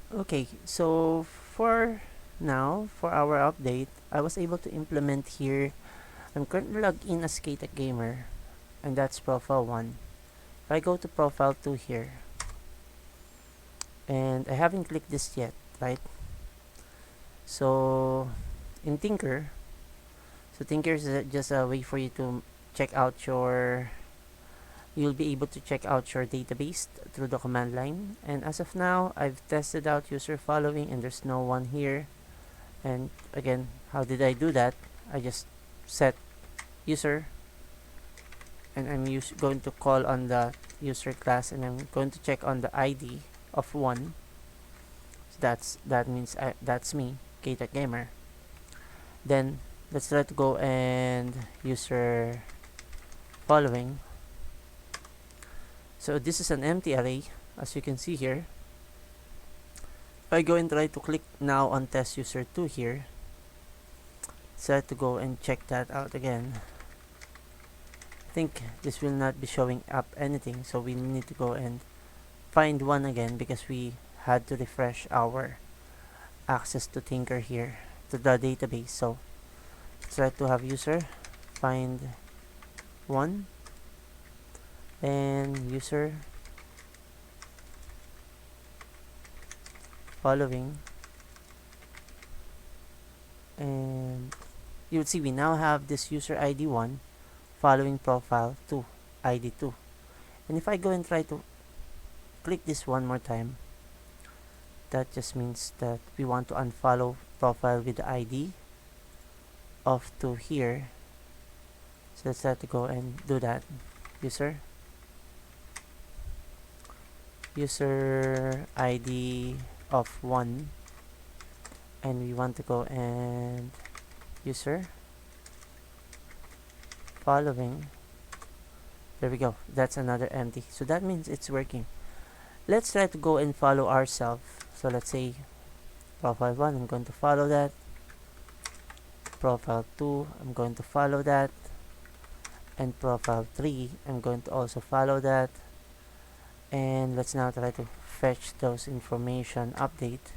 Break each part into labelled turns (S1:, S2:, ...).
S1: Okay, so for now, for our update, I was able to implement here. I'm currently logged in as K-Tech Gamer, and that's profile 1. If I go to profile 2 here, and I haven't clicked this yet, right? So in Tinker, so Tinker is just a way for you to check out your, you'll be able to check out your database through the command line. And as of now, I've tested out user following and there's no one here. And again, how did I do that? I just set user, and I'm going to call on the user class, and I'm going to check on the ID of 1. So that means that's me, K-Tech Gamer. Then let's try to go and user following. So this is an empty array, as you can see here. If I go and try to click now on test user 2 here, try to go and check that out again. I think this will not be showing up anything, so we need to go and find one again because we had to refresh our access to Tinker here, to the database. So try to have user find 1 and user following, and you would see we now have this user ID 1 following profile 2 ID 2. And if I go and try to click this one more time, that just means that we want to unfollow profile with the ID of 2 here. So let's try to go and do that. User ID of 1, and we want to go and user following. There we go. That's another empty. So that means it's working. Let's try to go and follow ourselves. So let's say profile 1, I'm going to follow that. Profile 2, I'm going to follow that. And profile 3, I'm going to also follow that. And let's now try to fetch those information update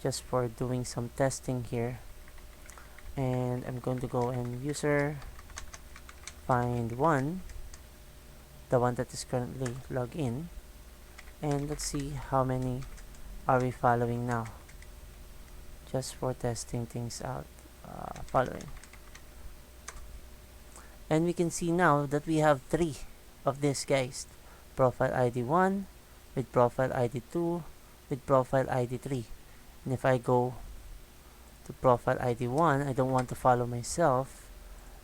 S1: just for doing some testing here. And I'm going to go and user find 1, the one that is currently logged in, and let's see how many are we following now, just for testing things out. Following, and we can see now that we have 3 of these guys, profile ID 1 with profile ID 2 with profile ID 3. And if I go to profile ID 1, I don't want to follow myself.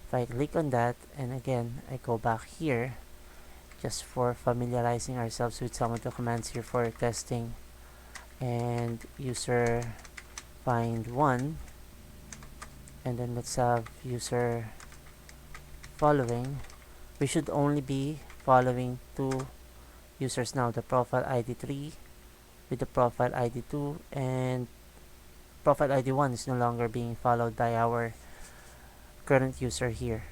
S1: If I click on that, and again I go back here just for familiarizing ourselves with some of the commands here for testing, and user find 1, and then let's have user following. We should only be following 2 users now, the profile ID 3 with the profile ID 2, and profile ID 1 is no longer being followed by our current user here.